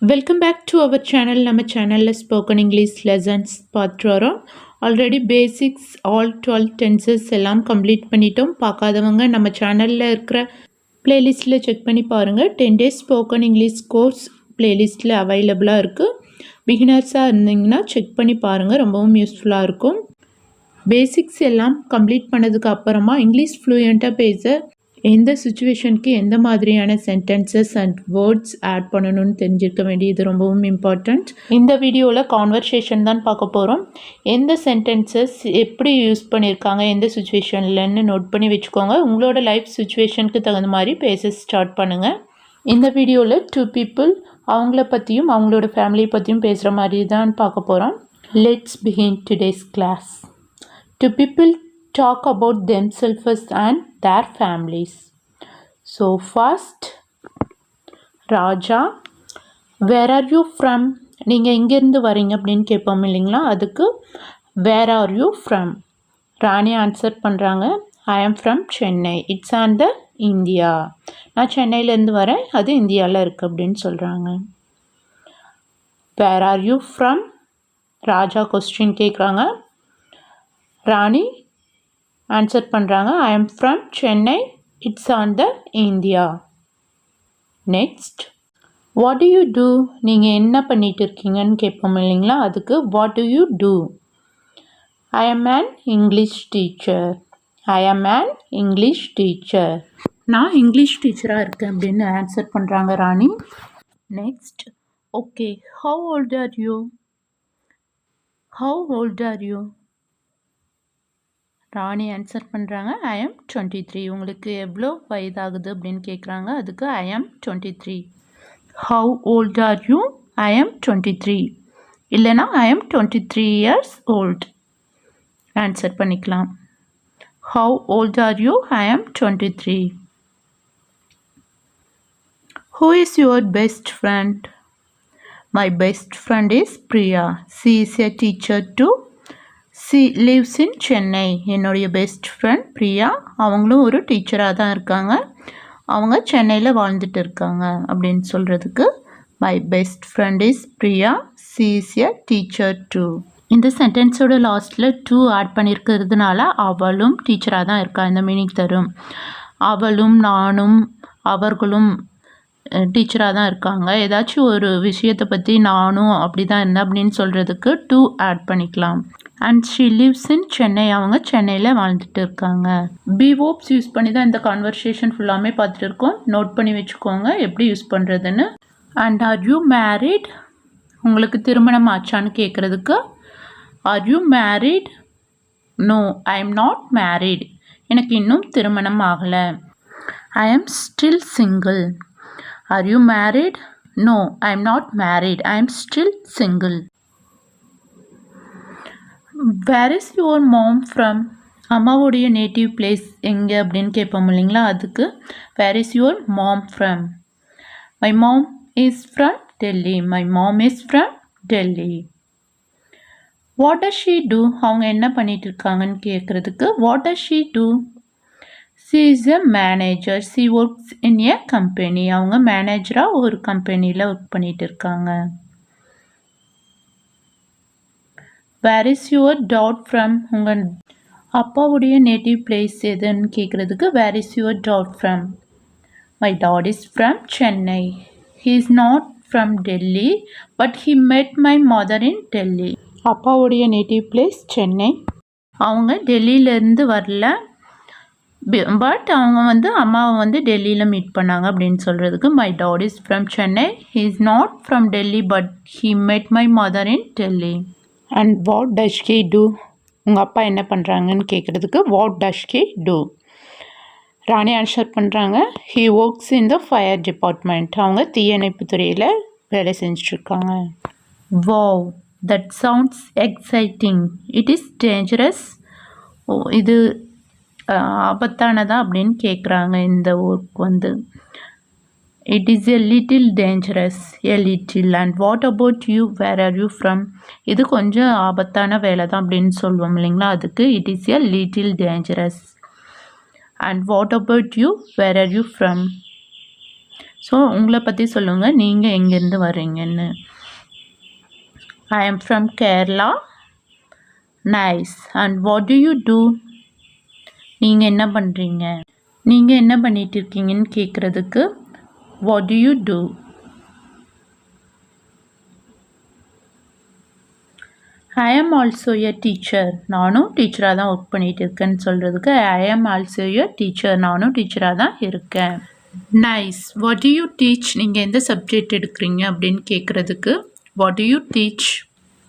Welcome back to our channel. நம்ம சேனலில் spoken English lessons பார்த்துட்டு வரோம். ஆல்ரெடி பேசிக்ஸ் ஆல் 12 டென்சஸ் எல்லாம் கம்ப்ளீட் பண்ணிட்டோம். பார்க்காதவங்க நம்ம சேனலில் இருக்கிற ப்ளேலிஸ்ட்டில் செக் பண்ணி பாருங்கள். 10 days ஸ்போக்கன் இங்கிலீஷ் கோர்ஸ் ப்ளேலிஸ்ட்டில் அவைலபிளாக இருக்குது. பிகினர்ஸாக இருந்தீங்கன்னா செக் பண்ணி பாருங்கள், ரொம்பவும் யூஸ்ஃபுல்லாக இருக்கும். பேசிக்ஸ் எல்லாம் கம்ப்ளீட் பண்ணதுக்கு அப்புறமா இங்கிலீஷ் ஃப்ளூயண்ட்டாக பேச எந்த சுச்சுவேஷனுக்கு எந்த மாதிரியான சென்டென்சஸ் அண்ட் வேர்ட்ஸ் ஆட் பண்ணணும்னு தெரிஞ்சிருக்க வேண்டியது ரொம்பவும் இம்பார்ட்டண்ட். இந்த வீடியோவில் கான்வர்சேஷன் தான் பார்க்க போகிறோம். எந்த சென்டென்சஸ் எப்படி யூஸ் பண்ணியிருக்காங்க எந்த சுச்சுவேஷன்லன்னு நோட் பண்ணி வச்சுக்கோங்க. உங்களோட லைஃப் சுச்சுவேஷனுக்கு தகுந்த மாதிரி பேச ஸ்டார்ட் பண்ணுங்கள். இந்த வீடியோவில் 2 people அவங்கள பற்றியும் அவங்களோட ஃபேமிலியை பற்றியும் பேசுகிற மாதிரி தான் பார்க்க போகிறோம். Let's begin today's class. 2 people talk about themselves and their families. So first, Raja, where are you from? நீங்கள் எங்கேருந்து வரீங்க அப்படின்னு கேட்போம் இல்லைங்களா, அதுக்கு where are you from? Rani answer பண்ணுறாங்க, I am from Chennai. It's on the India. நான் சென்னையிலேருந்து வரேன், அது இந்தியாவில் இருக்குது அப்படின்னு சொல்கிறாங்க. Where are you from? Raja question கேட்குறாங்க. ராணி ஆன்சர் பண்ணுறாங்க, I am from Chennai, it's on the India. Next, what do you do? நீங்கள் என்ன பண்ணிகிட்டு இருக்கீங்கன்னு கேட்போம் இல்லைங்களா, அதுக்கு what do you do? I am an English teacher. I am an English teacher. நான் இங்கிலீஷ் டீச்சராக இருக்கேன் அப்படின்னு ஆன்சர் பண்ணுறாங்க Rani. Next, okay, how old are you? How old are you? Rani answer பண்ணுறாங்க, ஐ எம் 23. உங்களுக்கு எவ்வளோ வயதாகுது அப்படின்னு கேட்குறாங்க, அதுக்கு I am 23. How old are you? I am 23. இல்லைனா I am 23 years old answer பண்ணிக்கலாம். How old are you? I am 23. Who is your best friend? My best friend is Priya. She is a teacher too she lives in Chennai. என்னுடைய best friend Priya, அவங்களும் ஒரு டீச்சராக தான் இருக்காங்க, அவங்க சென்னையில் வாழ்ந்துட்டு இருக்காங்க அப்படின்னு சொல்கிறதுக்கு my best friend is Priya, she is a teacher to. இந்த சென்டென்ஸோட லாஸ்ட்டில் டு ஆட் பண்ணியிருக்கிறதுனால அவளும் டீச்சராக தான் இருக்கா இந்த மீனிங் தரும். அவளும் நானும் அவர்களும் டீச்சராக தான் இருக்காங்க. ஏதாச்சும் ஒரு விஷயத்தை பற்றி நானும் அப்படி தான் இருந்தேன் அப்படின்னு சொல்கிறதுக்கு டு ஆட் பண்ணிக்கலாம். And she lives in Chennai, அவங்க சென்னையில் வாழ்ந்துட்டு இருக்காங்க. பி வேர்ப்ஸ் யூஸ் பண்ணி தான் இந்த கான்வர்சேஷன் ஃபுல்லாமே பார்த்துட்டு இருக்கோம். நோட் பண்ணி வச்சுக்கோங்க எப்படி யூஸ் பண்ணுறதுன்னு. And are you married? உங்களுக்கு திருமணம் ஆச்சான்னு கேட்குறதுக்கு are you married? No, I am not married. எனக்கு இன்னும் திருமணம் ஆகலை. I am still single. Are you married? No, I am not married. I am still single. Where is your mom from? அம்மாவுடைய native place எங்கே அப்படின்னு கேட்போம் இல்லைங்களா, அதுக்கு where is your mom from? My mom is from Delhi. My mom is from Delhi. What does she do? அவங்க என்ன பண்ணிட்டு இருக்காங்கன்னு கேட்குறதுக்கு what does she do? She is a manager. She works in a company. அவங்க மேனேஜராக ஒரு கம்பெனியில் work பண்ணிட்டு இருக்காங்க. Where is your dad from? உங்கள் அப்பாவுடைய நேட்டிவ் பிளேஸ் எதுன்னு கேட்குறதுக்கு where is your dad from? My dad is from Chennai. He is not from Delhi, but he met my mother in Delhi. அப்பாவுடைய நேட்டிவ் பிளேஸ் சென்னை, அவங்க டெல்லியிலேருந்து வரல, but அவங்க அம்மாவை டெல்லியில் மீட் பண்ணாங்க அப்படின்னு சொல்கிறதுக்கு my dad is from Chennai. He is not from Delhi, but he met my mother in Delhi. And what does he do? உங்கள் அப்பா என்ன பண்ணுறாங்கன்னு கேட்குறதுக்கு what does he do? Rani answer பண்ணுறாங்க, he works in the fire department. அவங்க தீயணைப்பு துறையில் வேலை செஞ்சுட்ருக்காங்க. Wow, that sounds exciting. It is dangerous. இது ஆபத்தானதா அப்படின்னு கேட்குறாங்க. இந்த work it is a little dangerous. A little. And what about you? Where are you from? இது கொஞ்சம் ஆபத்தான வேலை தான் அப்படின்னு சொல்லுவோம் இல்லைங்களா, அதுக்கு it is a little dangerous. And what about you? Where are you from? So உங்களை பற்றி சொல்லுங்கள், நீங்கள் எங்கேருந்து வர்றீங்கன்னு. I am from Kerala. Nice. And what do you do? நீங்கள் என்ன பண்ணுறீங்க? நீங்கள் என்ன பண்ணிட்டு இருக்கீங்கன்னு கேட்குறதுக்கு what do you do? I am also a teacher. நானும் டீச்சராக தான் ஒர்க் பண்ணிகிட்டு இருக்கேன்னு சொல்கிறதுக்கு I am also a teacher. நானும் டீச்சராக தான் இருக்கேன். Nice. what do you teach? நீங்கள் எந்த சப்ஜெக்ட் எடுக்கிறீங்க அப்படின்னு கேட்குறதுக்கு what do you teach?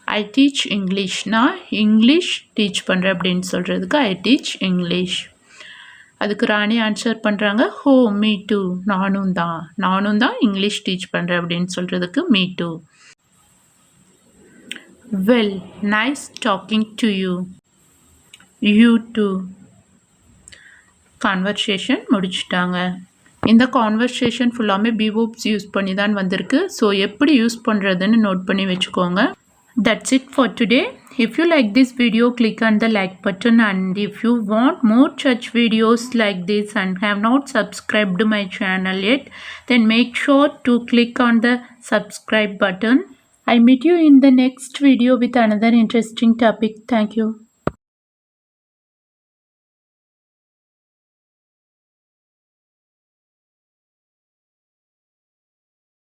I teach English. நான் இங்கிலீஷ் டீச் பண்ணுறேன் அப்படின்னு சொல்கிறதுக்கு I teach English. அதுக்கு ராணி ஆன்சர் பண்ணுறாங்க ஹோ மீ டூ. நானும் தான் இங்கிலீஷ் டீச் பண்ணுறேன் அப்படின்னு சொல்கிறதுக்கு me too. Well, nice talking to you. You too. Conversation முடிச்சுட்டாங்க. இந்த கான்வர்சேஷன் ஃபுல்லாமே பீவோப்ஸ் யூஸ் பண்ணி தான் வந்திருக்கு. ஸோ எப்படி யூஸ் பண்ணுறதுன்னு நோட் பண்ணி வச்சுக்கோங்க. That's it for today. If you like this video, click on the like button, and if you want more such videos like this and have not subscribed to my channel yet, then make sure to click on the subscribe button. I meet you in the next video with another interesting topic. Thank you.